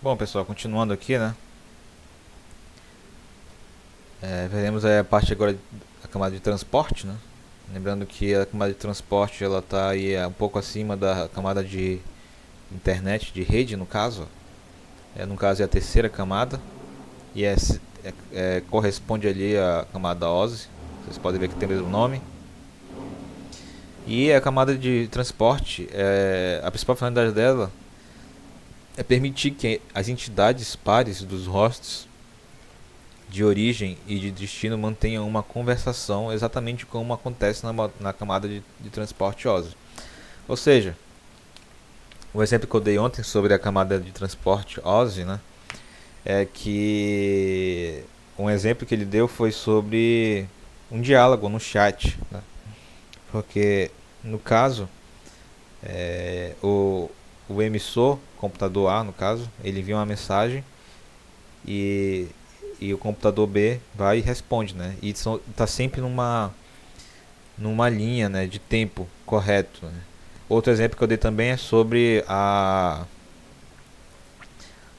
Bom, pessoal, continuando aqui, né? Veremos aí a parte agora da camada de transporte, né? Lembrando que a camada de transporte ela está aí um pouco acima da camada de internet, de rede, no caso. No caso é a terceira camada e corresponde ali à camada OSI. Vocês podem ver que tem o mesmo nome. E a camada de transporte, a principal finalidade dela é permitir que as entidades pares dos hosts de origem e de destino mantenham uma conversação exatamente como acontece na camada de transporte OSI. Ou seja, o exemplo que eu dei ontem sobre a camada de transporte OSI, né, é que um exemplo que ele deu foi sobre um diálogo no chat, né, porque no caso o emissor, computador A no caso, ele envia uma mensagem e, e o computador B vai e responde, né, e está sempre numa linha, né, de tempo correto, né. Outro exemplo que eu dei também é sobre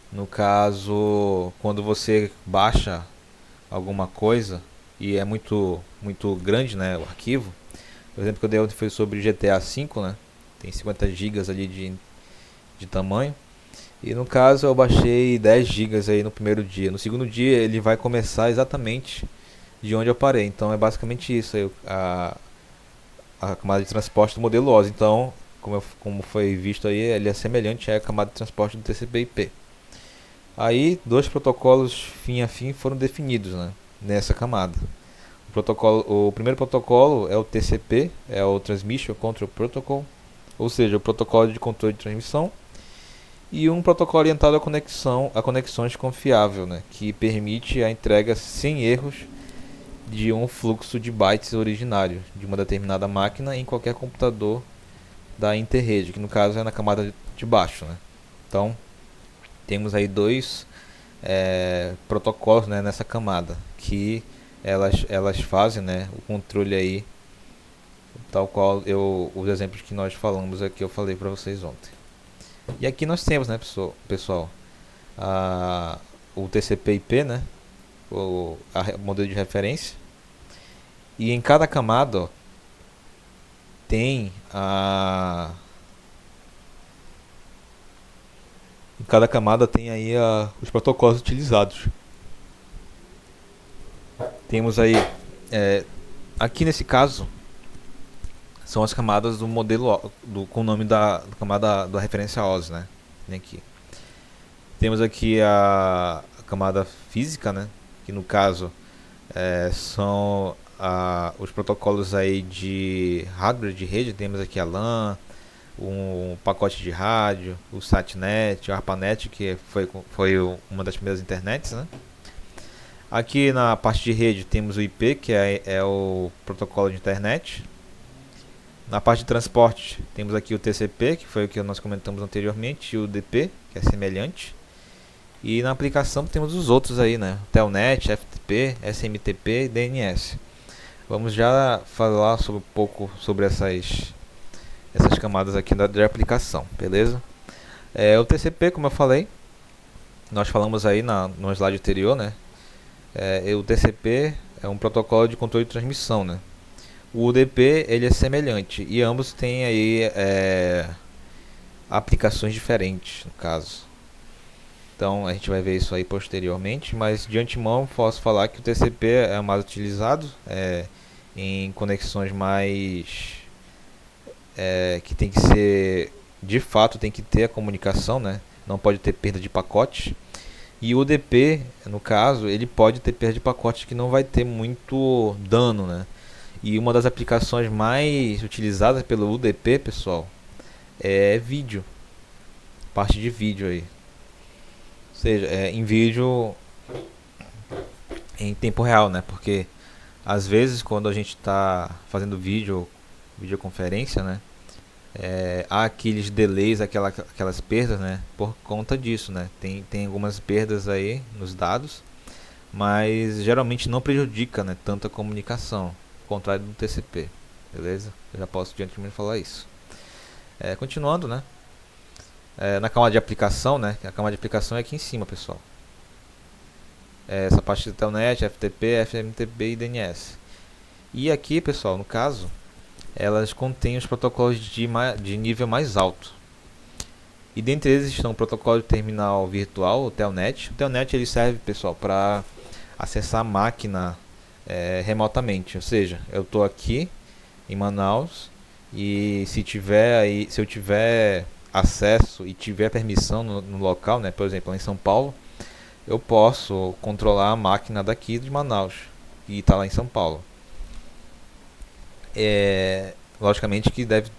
no caso, quando você baixa alguma coisa e é muito grande, né, o arquivo. O exemplo que eu dei ontem foi sobre GTA V, né, tem 50 gigas ali de tamanho. E no caso eu baixei 10 gigas aí no primeiro dia. No segundo dia ele vai começar exatamente de onde eu parei. Então é basicamente isso aí, a camada de transporte do modelo OSI. Então, como foi visto aí, ele é semelhante à camada de transporte do TCP/IP. Aí, dois protocolos fim a fim foram definidos, né, nessa camada. O primeiro protocolo é o TCP, é o Transmission Control Protocol, ou seja, o protocolo de controle de transmissão, e um protocolo orientado a conexões confiável, né, que permite a entrega sem erros de um fluxo de bytes originário de uma determinada máquina em qualquer computador da interrede, que no caso é na camada de baixo, né. Então, temos aí dois protocolos, né, nessa camada que elas fazem, né, o controle aí, tal qual os exemplos que nós falamos aqui, eu falei para vocês ontem. E aqui nós temos, né, pessoal, a, o TCP/IP, né, a modelo de referência, e em cada camada, ó, tem em cada camada tem aí os protocolos utilizados. Temos aí, é, aqui nesse caso, são as camadas do modelo com o nome da camada da referência OSI, né? Tem aqui. Temos aqui a camada física, né? Que no caso são os protocolos aí de hardware de rede. Temos aqui a LAN, um pacote de rádio, o SATnet, o ARPANET, que foi uma das primeiras internets, né? Aqui na parte de rede temos o IP, que é o protocolo de internet. Na parte de transporte, temos aqui o TCP, que foi o que nós comentamos anteriormente, e o UDP, que é semelhante. E na aplicação temos os outros aí, né? Telnet, FTP, SMTP e DNS. Vamos já falar um pouco sobre essas camadas aqui de aplicação, beleza? O TCP, como eu falei, nós falamos aí no slide anterior, né? O TCP é um protocolo de controle de transmissão, né? O UDP ele é semelhante e ambos têm aí aplicações diferentes no caso. Então a gente vai ver isso aí posteriormente, mas de antemão posso falar que o TCP é mais utilizado em conexões mais que tem que ser de fato tem que ter a comunicação, né? Não pode ter perda de pacotes. E o UDP, no caso, ele pode ter perda de pacotes que não vai ter muito dano, né? E uma das aplicações mais utilizadas pelo UDP, pessoal, é vídeo. Parte de vídeo aí. Ou seja, em vídeo em tempo real, né? Porque às vezes quando a gente está fazendo videoconferência, né? Há aqueles delays, aquelas perdas, né? Por conta disso, né? Tem algumas perdas aí nos dados, mas geralmente não prejudica, né, tanto a comunicação, ao contrário do TCP, beleza? Eu já posso de antemão falar isso. Continuando, né? na camada de aplicação, né? A camada de aplicação é aqui em cima, pessoal. Essa parte do Telnet, FTP, FMTP e DNS. E aqui, pessoal, no caso, elas contêm os protocolos de nível mais alto. E dentre eles estão o protocolo de terminal virtual, o Telnet. O Telnet ele serve, pessoal, para acessar a máquina remotamente. Ou seja, eu estou aqui em Manaus e se eu tiver acesso e tiver permissão no local, né, por exemplo, em São Paulo, eu posso controlar a máquina daqui de Manaus e está lá em São Paulo. Logicamente que deve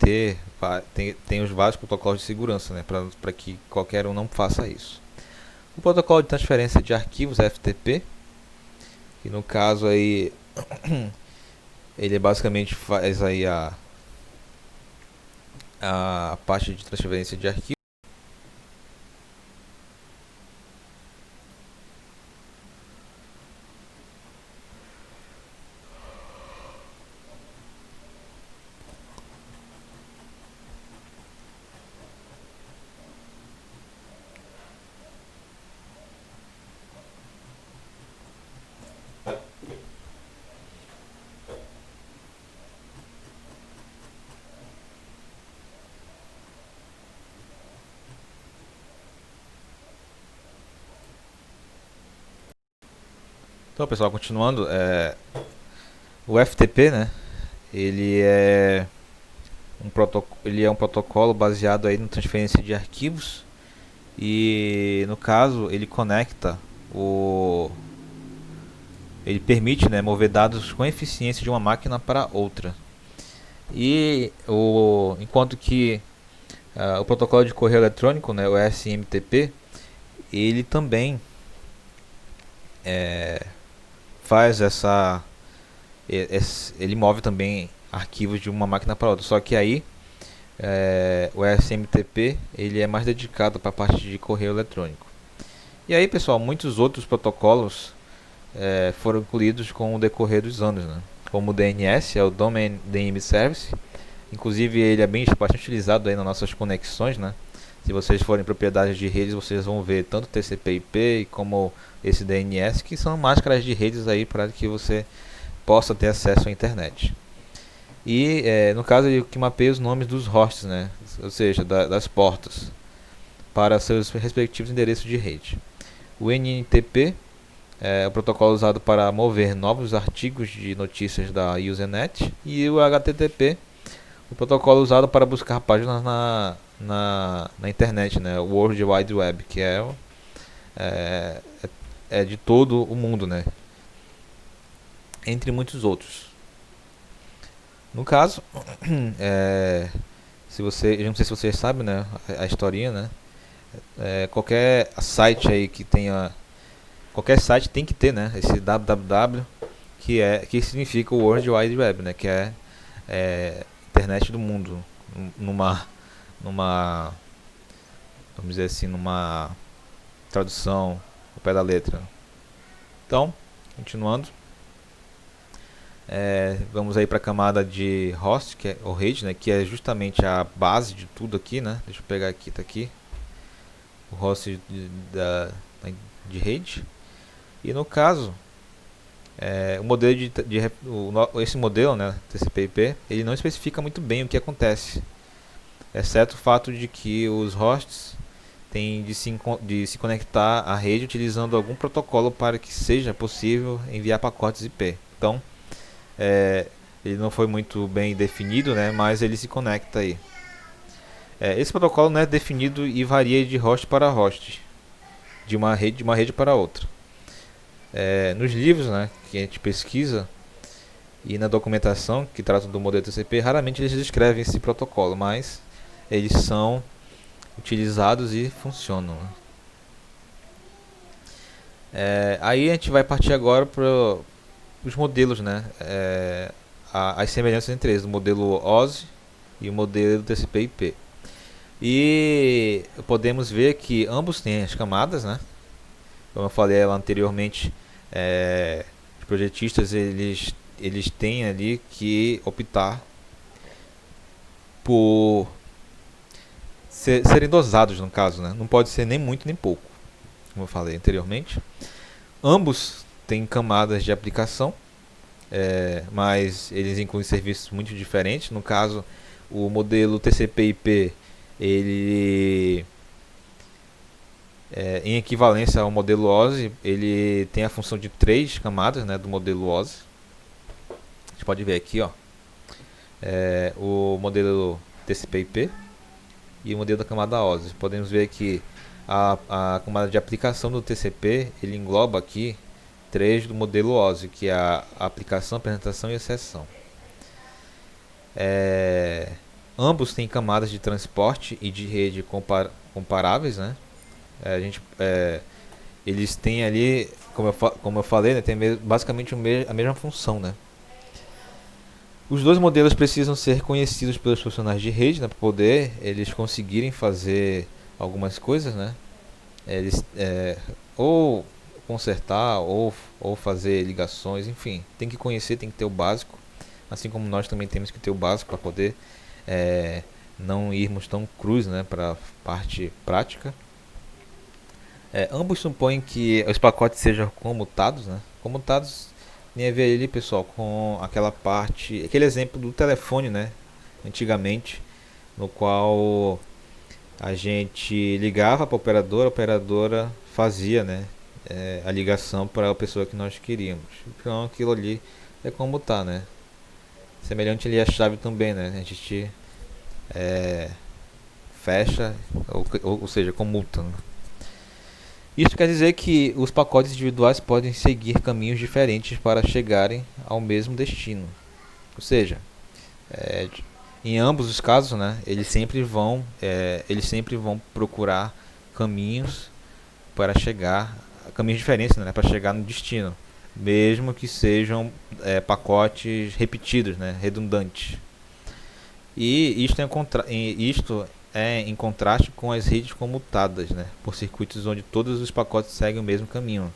tem os vários protocolos de segurança, né, para que qualquer um não faça isso. O protocolo de transferência de arquivos FTP, que no caso aí ele basicamente faz aí a parte de transferência de arquivos. Então, pessoal, continuando, o FTP, né? Ele é um protocolo baseado aí na transferência de arquivos e no caso ele permite, né, mover dados com eficiência de uma máquina para outra. Enquanto que o protocolo de correio eletrônico, né, o SMTP, ele também faz ele move também arquivos de uma máquina para outra. Só que aí o SMTP ele é mais dedicado para a parte de correio eletrônico. E aí, pessoal, muitos outros protocolos foram incluídos com o decorrer dos anos, né? Como o DNS, é o Domain Name Service. Inclusive ele é bastante utilizado aí nas nossas conexões, né? Se vocês forem propriedades de redes, vocês vão ver tanto TCP/IP como esse DNS, que são máscaras de redes aí para que você possa ter acesso à internet. E no caso ele que mapeia os nomes dos hosts, né? Ou seja, das portas para seus respectivos endereços de rede. O NNTP é o protocolo usado para mover novos artigos de notícias da Usenet, e o HTTP, o protocolo usado para buscar páginas na internet, né? O World Wide Web, que é, é de todo o mundo, né? Entre muitos outros. No caso, eu não sei se vocês sabem, né, a historinha, né? Qualquer site aí que tenha, qualquer site tem que ter, né, esse www, que significa o World Wide Web, né, que é internet do mundo, numa vamos dizer assim, numa tradução ao pé da letra. Então, continuando, vamos aí para a camada de host, que é o rede, né, que é justamente a base de tudo aqui, né? Deixa eu pegar aqui, tá aqui o host de rede. E no caso, o modelo esse modelo, né, TCP/IP, ele não especifica muito bem o que acontece, exceto o fato de que os hosts têm de se conectar à rede utilizando algum protocolo para que seja possível enviar pacotes IP. Então, ele não foi muito bem definido, né, mas ele se conecta aí. Esse protocolo não é definido e varia de host para host, de uma rede para outra. Nos livros, né, que a gente pesquisa e na documentação que trata do modelo TCP, raramente eles descrevem esse protocolo, mas eles são utilizados e funcionam, né? Aí a gente vai partir agora para os modelos, né? As semelhanças entre eles, o modelo OSI e o modelo TCP/IP. E podemos ver que ambos têm as camadas, né? Como eu falei anteriormente, os projetistas eles têm ali que optar por serem dosados no caso, né? Não pode ser nem muito nem pouco, como eu falei anteriormente. Ambos têm camadas de aplicação, mas eles incluem serviços muito diferentes. No caso, o modelo TCP/IP, ele em equivalência ao modelo OSI, ele tem a função de 3 camadas, né, do modelo OSI. A gente pode ver aqui, ó, o modelo TCP/IP e o modelo da camada OSI. Podemos ver que a camada de aplicação do TCP, ele engloba aqui 3 do modelo OSI, que é a aplicação, apresentação e acessão. Ambos têm camadas de transporte e de rede comparáveis, né? Eles têm ali, como eu falei, né, tem basicamente a mesma função, né? Os dois modelos precisam ser conhecidos pelos profissionais de rede, né, para poder eles conseguirem fazer algumas coisas, né? Eles ou consertar ou fazer ligações, enfim, tem que conhecer, tem que ter o básico, assim como nós também temos que ter o básico para poder não irmos tão cruz, né, para a parte prática. Ambos supõem que os pacotes sejam comutados, né? Comutados tem a ver ali, pessoal, com aquela parte, aquele exemplo do telefone, né? Antigamente, no qual a gente ligava para a operadora fazia, né? A ligação para a pessoa que nós queríamos. Então aquilo ali é comutar, né? Semelhante ali à chave também, né? A gente fecha, ou seja, comuta, né? Isso quer dizer que os pacotes individuais podem seguir caminhos diferentes para chegarem ao mesmo destino. Ou seja, em ambos os casos, né, eles sempre vão procurar caminhos para chegar, caminhos diferentes, né, para chegar no destino, mesmo que sejam pacotes repetidos, né, redundantes. E isto é em contraste com as redes comutadas, né, por circuitos onde todos os pacotes seguem o mesmo caminho.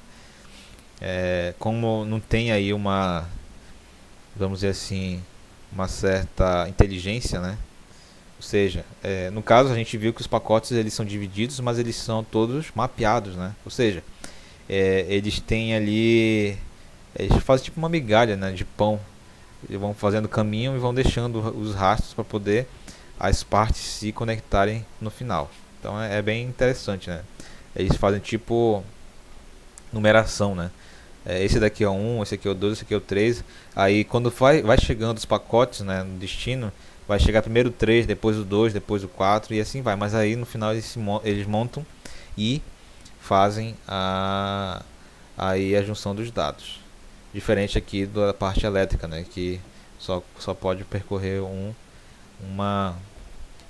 Como não tem aí vamos dizer assim, uma certa inteligência, né? Ou seja, no caso a gente viu que os pacotes eles são divididos, mas eles são todos mapeados, né? Ou seja, eles têm ali, eles fazem tipo uma migalha, né, de pão. Eles vão fazendo caminho e vão deixando os rastros para poder as partes se conectarem no final. Então é bem interessante, né? Eles fazem tipo numeração, né? Esse daqui é o 1, esse aqui é o 2, esse aqui é o 3. Aí quando vai chegando os pacotes, né, no destino, vai chegar primeiro o 3, depois o 2, depois o 4 e assim vai. Mas aí no final eles montam e fazem aí a junção dos dados. Diferente aqui da parte elétrica, né, que só pode percorrer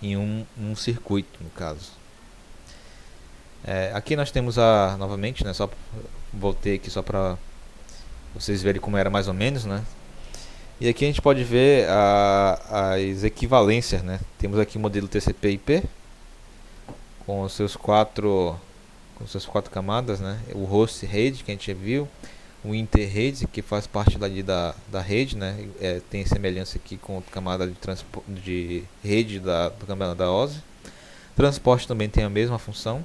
em um circuito, no caso. Aqui nós temos novamente, né, só voltei aqui só para vocês verem como era mais ou menos, né? E aqui a gente pode ver as equivalências, né? Temos aqui o modelo TCP/IP com seus quatro camadas, né? O host rede que a gente viu, o interrede que faz parte da rede, né? Tem semelhança aqui com a camada de rede do camada da OSI. Transporte também tem a mesma função,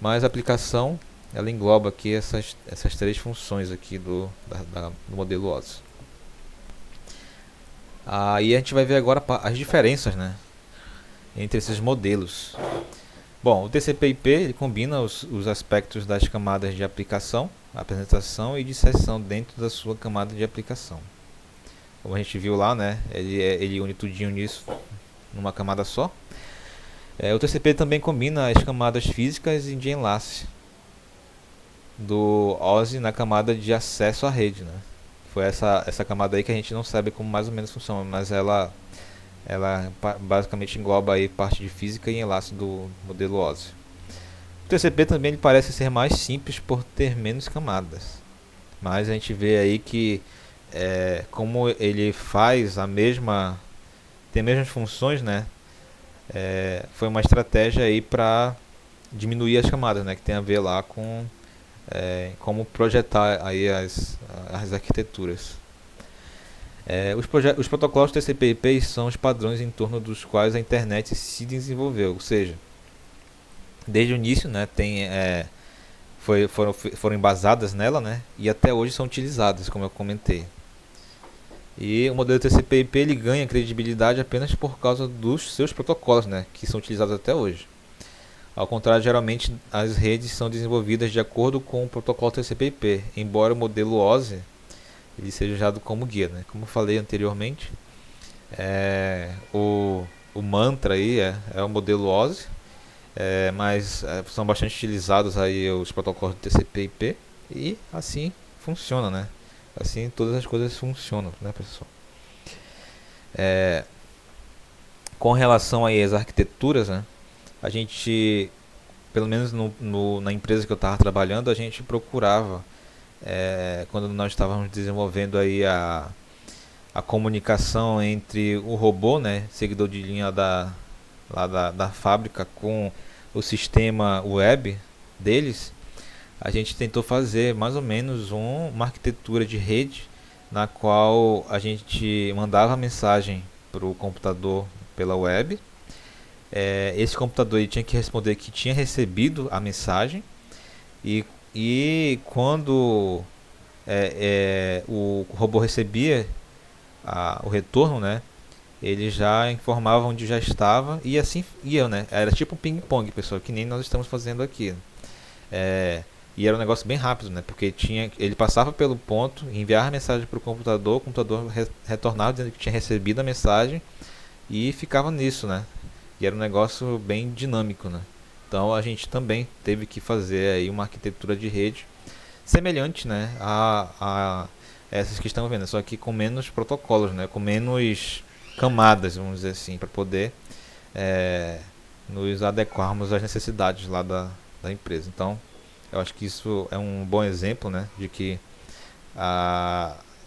mas a aplicação ela engloba aqui essas 3 funções aqui do modelo OSI. Aí a gente vai ver agora as diferenças, né, entre esses modelos. Bom, o TCP/IP ele combina os aspectos das camadas de aplicação, apresentação e de sessão dentro da sua camada de aplicação. Como a gente viu lá, né, ele une tudinho nisso numa camada só. O TCP também combina as camadas físicas e de enlace do OSI na camada de acesso à rede, né? Foi essa camada aí que a gente não sabe como mais ou menos funciona, mas ela basicamente engloba aí parte de física e enlace do modelo OSI. O TCP também ele parece ser mais simples por ter menos camadas, mas a gente vê aí que como ele faz tem as mesmas funções, né? Foi uma estratégia aí para diminuir as camadas, né? Que tem a ver lá com como projetar aí as arquiteturas. Os protocolos TCP/IP são os padrões em torno dos quais a internet se desenvolveu, ou seja, desde o início, né, foram embasadas nela, né, e até hoje são utilizadas, como eu comentei. E o modelo TCP/IP ele ganha credibilidade apenas por causa dos seus protocolos, né, que são utilizados até hoje. Ao contrário, geralmente as redes são desenvolvidas de acordo com o protocolo TCP/IP, embora o modelo OSI ele seja usado como guia, né? Como eu falei anteriormente, o mantra aí é o modelo OSI, mas são bastante utilizados aí os protocolos TCP/IP e assim funciona, né? Assim todas as coisas funcionam, né, pessoal? Com relação aí às arquiteturas, né? A gente, pelo menos na empresa que eu estava trabalhando, a gente procurava, quando nós estávamos desenvolvendo aí a comunicação entre o robô, né, seguidor de linha da fábrica, com o sistema web deles, a gente tentou fazer mais ou menos uma arquitetura de rede na qual a gente mandava a mensagem para o computador pela web. Esse computador ele tinha que responder que tinha recebido a mensagem e quando o robô recebia o retorno, né, ele já informava onde já estava e assim ia, né? Era tipo um ping-pong, pessoal, que nem nós estamos fazendo aqui. E era um negócio bem rápido, né? Porque ele passava pelo ponto, enviava a mensagem para o computador retornava dizendo que tinha recebido a mensagem e ficava nisso, né? E era um negócio bem dinâmico, né? Então a gente também teve que fazer aí uma arquitetura de rede semelhante, né, a essas que estamos vendo, só que com menos protocolos, né, com menos camadas, vamos dizer assim, para poder nos adequarmos às necessidades lá da empresa. Então, eu acho que isso é um bom exemplo, né, de que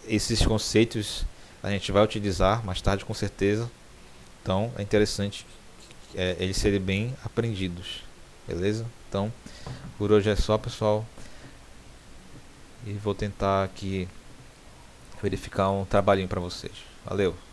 esses conceitos a gente vai utilizar mais tarde com certeza. Então, é interessante eles serem bem aprendidos, beleza? Então, por hoje é só, pessoal. E vou tentar aqui verificar um trabalhinho para vocês. Valeu!